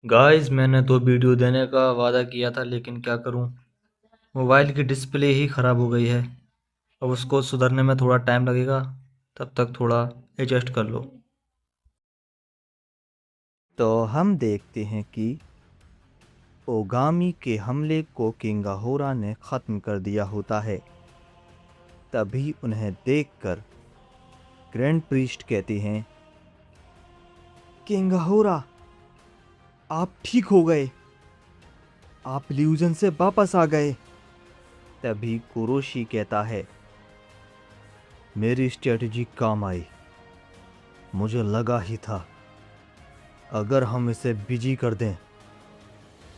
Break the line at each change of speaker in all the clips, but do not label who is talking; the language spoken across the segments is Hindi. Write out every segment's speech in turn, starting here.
गाइस मैंने तो वीडियो देने का वादा किया था, लेकिन क्या करूं, मोबाइल की डिस्प्ले ही ख़राब हो गई है। अब उसको सुधरने में थोड़ा टाइम लगेगा, तब तक थोड़ा एडजस्ट कर लो।
तो हम देखते हैं कि ओगामी के हमले को किंग अहोरा ने ख़त्म कर दिया होता है। तभी उन्हें देखकर ग्रैंड प्रीस्ट कहते हैं, किंग अहोरा, आप ठीक हो गए, आप इल्यूजन से वापस आ गए। तभी कुरोशी कहता है, मेरी स्ट्रेटजी काम आई। मुझे लगा ही था अगर हम इसे बिजी कर दें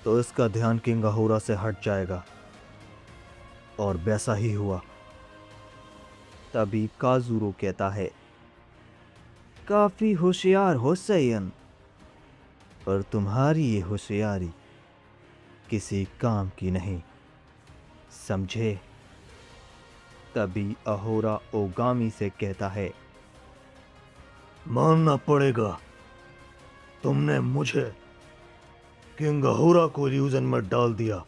तो इसका ध्यान किंग अहोरा से हट जाएगा, और वैसा ही हुआ। तभी काजुरो कहता है, काफी होशियार हो सैयन, पर तुम्हारी ये होशियारी किसी काम की नहीं, समझे। तभी अहोरा ओगामी से कहता है, मानना पड़ेगा, तुमने मुझे किंग अहोरा को इल्यूजन में डाल दिया।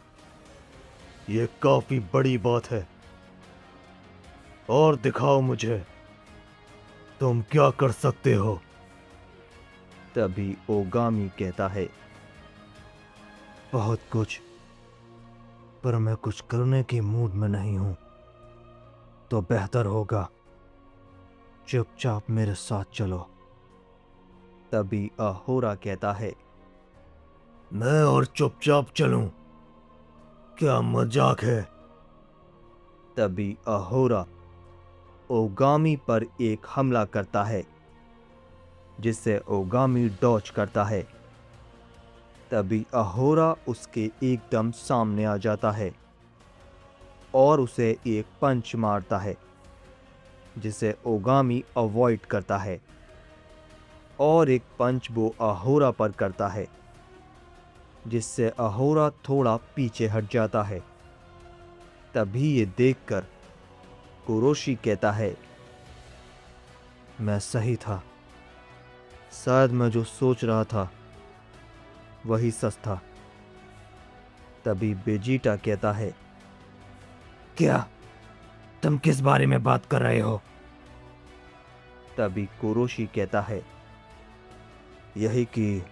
ये काफी बड़ी बात है, और दिखाओ मुझे तुम क्या कर सकते हो। तभी ओगामी कहता है, बहुत कुछ, पर मैं कुछ करने की मूड में नहीं हूं। तो बेहतर होगा चुपचाप मेरे साथ चलो। तभी अहोरा कहता है, मैं और चुपचाप चलूं? क्या मजाक है। तभी अहोरा ओगामी पर एक हमला करता है, जिससे ओगामी डॉज करता है। तभी अहोरा उसके एकदम सामने आ जाता है और उसे एक पंच मारता है, जिसे ओगामी अवॉइड करता है, और एक पंच वो अहोरा पर करता है, जिससे अहोरा थोड़ा पीछे हट जाता है। तभी ये देखकर कुरोशी कहता है, मैं सही था, शायद मैं जो सोच रहा था वही सच था। तभी बेजिटा कहता है, क्या तुम किस बारे में बात कर रहे हो। तभी कुरोशी कहता है, यही कि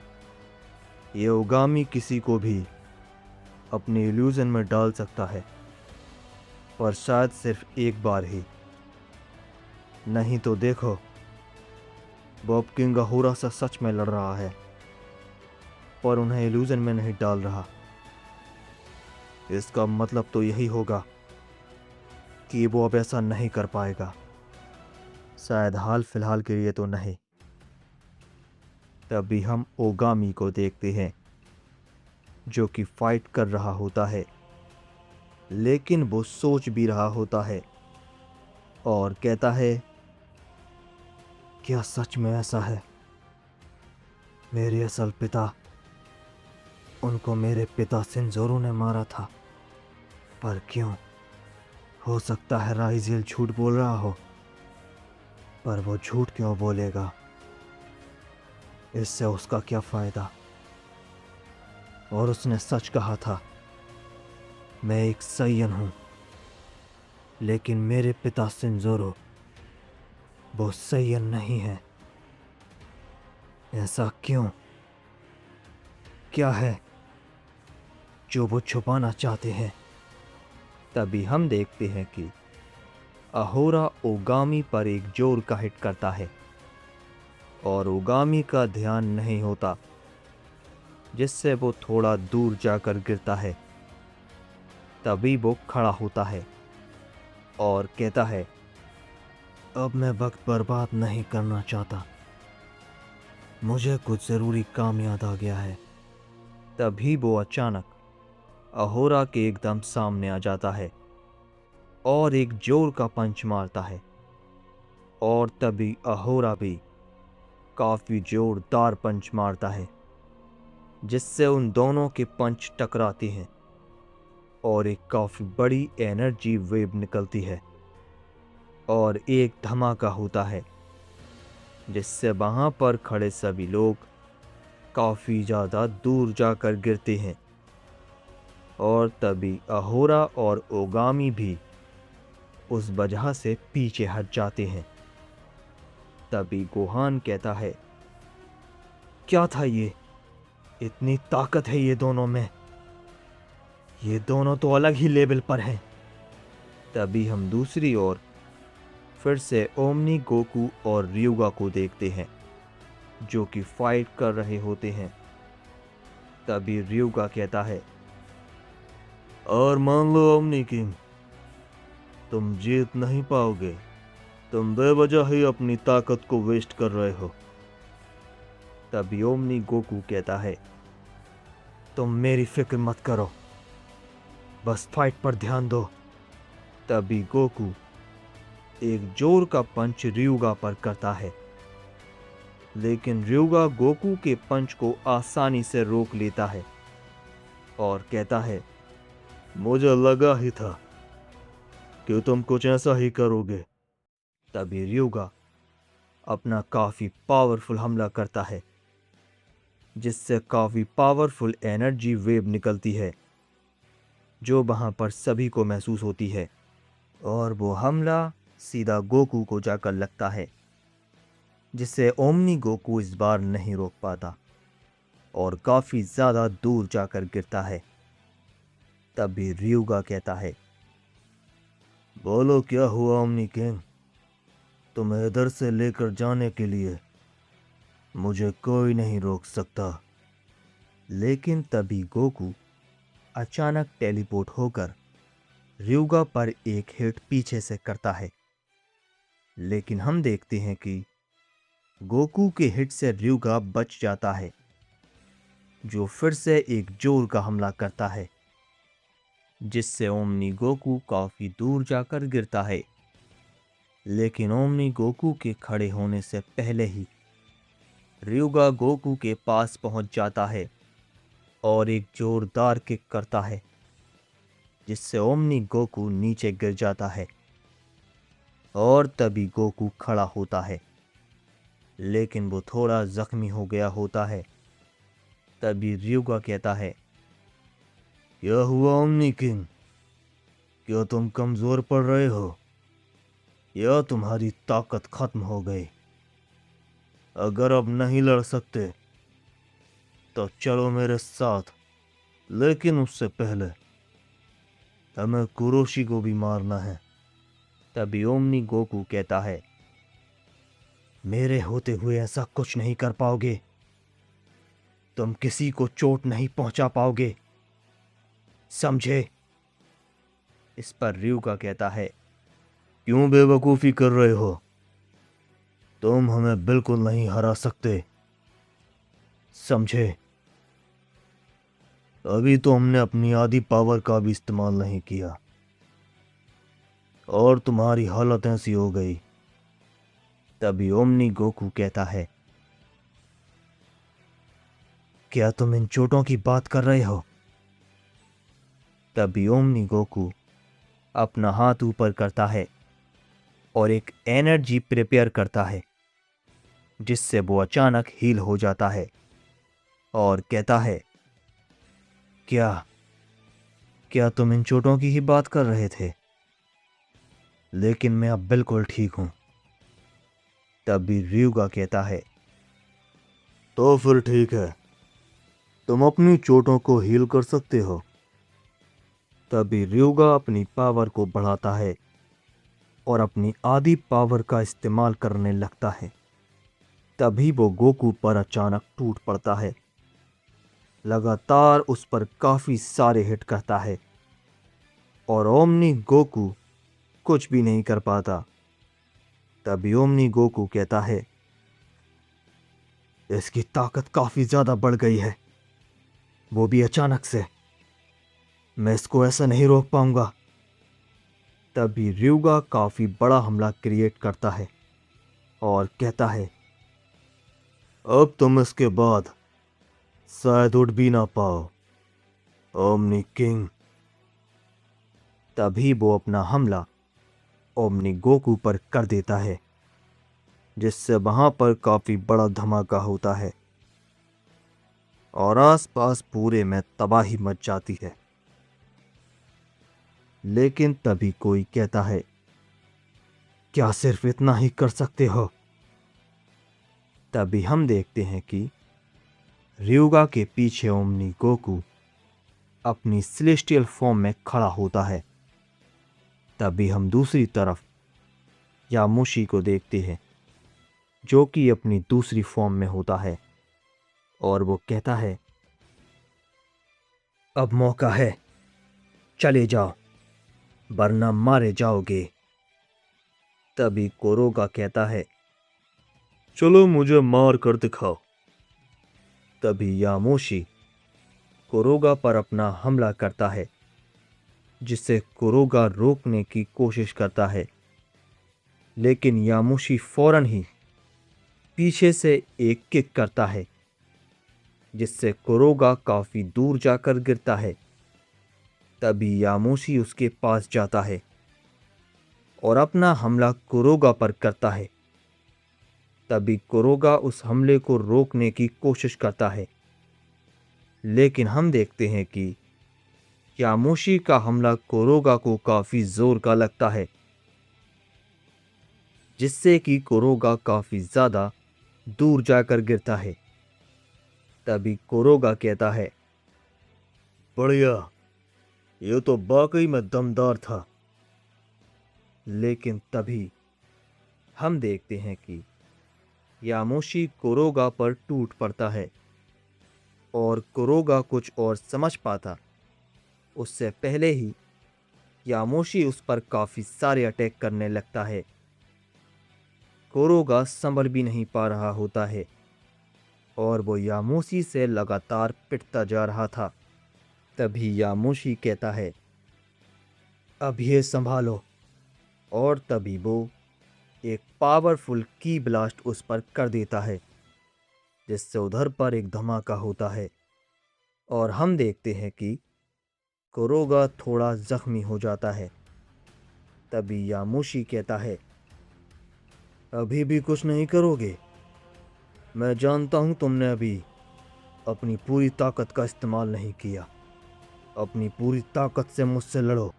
ये ओगामी किसी को भी अपने इल्यूजन में डाल सकता है, पर शायद सिर्फ एक बार ही। नहीं तो देखो, वो अब किंग अहोरा से सच में लड़ रहा है, पर उन्हें इल्यूजन में नहीं डाल रहा। इसका मतलब तो यही होगा कि वो अब ऐसा नहीं कर पाएगा, शायद हाल फिलहाल के लिए तो नहीं। तभी हम ओगामी को देखते हैं, जो कि फाइट कर रहा होता है, लेकिन वो सोच भी रहा होता है और कहता है, क्या सच में ऐसा है? मेरे असल पिता, उनको मेरे पिता सिंजोरो ने मारा था, पर क्यों? हो सकता है राइजिल झूठ बोल रहा हो, पर वो झूठ क्यों बोलेगा? इससे उसका क्या फायदा? और उसने सच कहा था, मैं एक सैयन हूं, लेकिन मेरे पिता सिंजोरो वो सैयन नहीं है। ऐसा क्यों? क्या है जो वो छुपाना चाहते हैं? तभी हम देखते हैं कि अहोरा ओगामी पर एक जोर का हिट करता है, और ओगामी का ध्यान नहीं होता, जिससे वो थोड़ा दूर जाकर गिरता है। तभी वो खड़ा होता है और कहता है, अब मैं वक्त बर्बाद नहीं करना चाहता, मुझे कुछ ज़रूरी काम याद आ गया है। तभी वो अचानक अहोरा के एकदम सामने आ जाता है और एक जोर का पंच मारता है, और तभी अहोरा भी काफ़ी जोरदार पंच मारता है, जिससे उन दोनों के पंच टकराती हैं और एक काफ़ी बड़ी एनर्जी वेव निकलती है, और एक धमाका होता है, जिससे वहाँ पर खड़े सभी लोग काफ़ी ज़्यादा दूर जाकर गिरते हैं और तभी अहोरा और ओगामी भी उस वजह से पीछे हट जाते हैं। तभी गोहान कहता है, क्या था ये? इतनी ताकत है ये दोनों में। ये दोनों तो अलग ही लेवल पर हैं। तभी हम दूसरी ओर फिर से ओमनी गोकू और ryuga को देखते हैं जो कि फाइट कर रहे होते हैं। तभी ryuga कहता है, और मान लो ओमनी किंग, तुम जीत नहीं पाओगे। तुम बेवजह ही अपनी ताकत को वेस्ट कर रहे हो। तभी ओमनी गोकू कहता है, तुम मेरी फिक्र मत करो, बस फाइट पर ध्यान दो। तभी गोकू एक जोर का पंच ryuga पर करता है, लेकिन ryuga गोकू के पंच को आसानी से रोक लेता है और कहता है, मुझे लगा ही था कि तुम कुछ ऐसा ही करोगे। तभी ryuga अपना काफी पावरफुल हमला करता है, जिससे काफी पावरफुल एनर्जी वेव निकलती है जो वहां पर सभी को महसूस होती है, और वो हमला सीधा गोकू को जाकर लगता है, जिससे ओमनी गोकू इस बार नहीं रोक पाता और काफी ज्यादा दूर जाकर गिरता है। तभी ryuga कहता है, बोलो क्या हुआ ओमनी किंग? तुम्हें इधर से लेकर जाने के लिए मुझे कोई नहीं रोक सकता। लेकिन तभी गोकू अचानक टेलीपोर्ट होकर ryuga पर एक हिट पीछे से करता है, लेकिन हम देखते हैं कि गोकू के हिट से ryuga बच जाता है, जो फिर से एक जोर का हमला करता है, जिससे ओमनी गोकू काफी दूर जाकर गिरता है। लेकिन ओमनी गोकू के खड़े होने से पहले ही ryuga गोकू के पास पहुंच जाता है और एक जोरदार किक करता है, जिससे ओमनी गोकू नीचे गिर जाता है। और तभी गोकू खड़ा होता है, लेकिन वो थोड़ा जख्मी हो गया होता है। तभी ryuga कहता है, क्या हुआ ओमनी किंग? क्या तुम कमजोर पड़ रहे हो या तुम्हारी ताकत खत्म हो गई? अगर अब नहीं लड़ सकते तो चलो मेरे साथ, लेकिन उससे पहले हमें कुरोशी को भी मारना है। तभी ओमनी गोकू कहता है, मेरे होते हुए ऐसा कुछ नहीं कर पाओगे। तुम किसी को चोट नहीं पहुंचा पाओगे, समझे? इस पर ryuga कहता है, क्यों बेवकूफी कर रहे हो? तुम हमें बिल्कुल नहीं हरा सकते, समझे? अभी तो हमने अपनी आधी पावर का भी इस्तेमाल नहीं किया और तुम्हारी हालत ऐसी हो गई। तभी ओमनी गोकू कहता है, क्या तुम इन चोटों की बात कर रहे हो? तभी ओमनी गोकू अपना हाथ ऊपर करता है और एक एनर्जी प्रिपेयर करता है, जिससे वो अचानक हील हो जाता है और कहता है, क्या तुम इन चोटों की ही बात कर रहे थे? लेकिन मैं अब बिल्कुल ठीक हूं। तभी ryuga कहता है, तो फिर ठीक है, तुम अपनी चोटों को हील कर सकते हो। तभी ryuga अपनी पावर को बढ़ाता है और अपनी आधी पावर का इस्तेमाल करने लगता है। तभी वो गोकू पर अचानक टूट पड़ता है, लगातार उस पर काफी सारे हिट करता है और ओमनी गोकू कुछ भी नहीं कर पाता। तभी ओमनी गोकू कहता है, इसकी ताकत काफी ज्यादा बढ़ गई है, वो भी अचानक से। मैं इसको ऐसा नहीं रोक पाऊंगा। तभी ryuga काफी बड़ा हमला क्रिएट करता है और कहता है, अब तुम इसके बाद शायद उठ भी ना पाओ ओमनी किंग। तभी वो अपना हमला ओमनी गोकू पर कर देता है, जिससे वहां पर काफी बड़ा धमाका होता है और आसपास पूरे में तबाही मच जाती है। लेकिन तभी कोई कहता है, क्या सिर्फ इतना ही कर सकते हो? तभी हम देखते हैं कि ryuga के पीछे ओमनी गोकू अपनी सेलेस्टियल फॉर्म में खड़ा होता है। तभी हम दूसरी तरफ यामुशी को देखते हैं, जो कि अपनी दूसरी फॉर्म में होता है, और वो कहता है, अब मौका है, चले जाओ, वरना मारे जाओगे। तभी कोरोगा कहता है, चलो मुझे मार कर दिखाओ। तभी यामोशी कोरोगा पर अपना हमला करता है, जिसे कोरोगा रोकने की कोशिश करता है, लेकिन यामोशी फौरन ही पीछे से एक किक करता है, जिससे कोरोगा काफी दूर जाकर गिरता है। तभी यामोशी उसके पास जाता है और अपना हमला कोरोगा पर करता है। तभी कोरोगा उस हमले को रोकने की कोशिश करता है, लेकिन हम देखते हैं कि यामोशी का हमला कोरोगा को काफी जोर का लगता है, जिससे कि कोरोगा काफी ज्यादा दूर जाकर गिरता है। तभी कोरोगा कहता है, बढ़िया, ये तो वाकई में दमदार था। लेकिन तभी हम देखते हैं कि यामोशी कोरोगा पर टूट पड़ता है, और कोरोगा कुछ और समझ पाता उससे पहले ही यामोशी उस पर काफी सारे अटैक करने लगता है। कोरोगा संभल भी नहीं पा रहा होता है, और वो यामोशी से लगातार पिटता जा रहा था। तभी यामोशी कहता है, अब ये संभालो, और तभी वो एक पावरफुल की ब्लास्ट उस पर कर देता है, जिससे उधर पर एक धमाका होता है, और हम देखते हैं कि कोरोगा थोड़ा जख्मी हो जाता है। तभी यामोशी कहता है, अभी भी कुछ नहीं करोगे? मैं जानता हूं तुमने अभी अपनी पूरी ताकत का इस्तेमाल नहीं किया। अपनी पूरी ताकत से मुझसे लड़ो,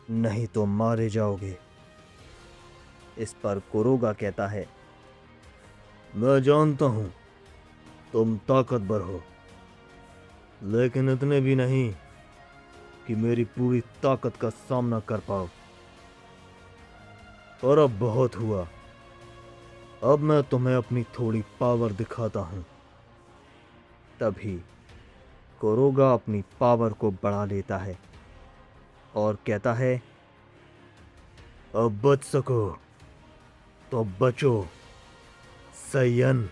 नहीं तो मारे जाओगे। इस पर कोरोगा कहता है, मैं जानता हूं तुम ताकतवर हो, लेकिन इतने भी नहीं कि मेरी पूरी ताकत का सामना कर पाओ। और अब बहुत हुआ, अब मैं तुम्हें अपनी थोड़ी पावर दिखाता हूं। तभी कोरोगा अपनी पावर को बढ़ा लेता है और कहता है, अब बच सको तो बचो, सैयन।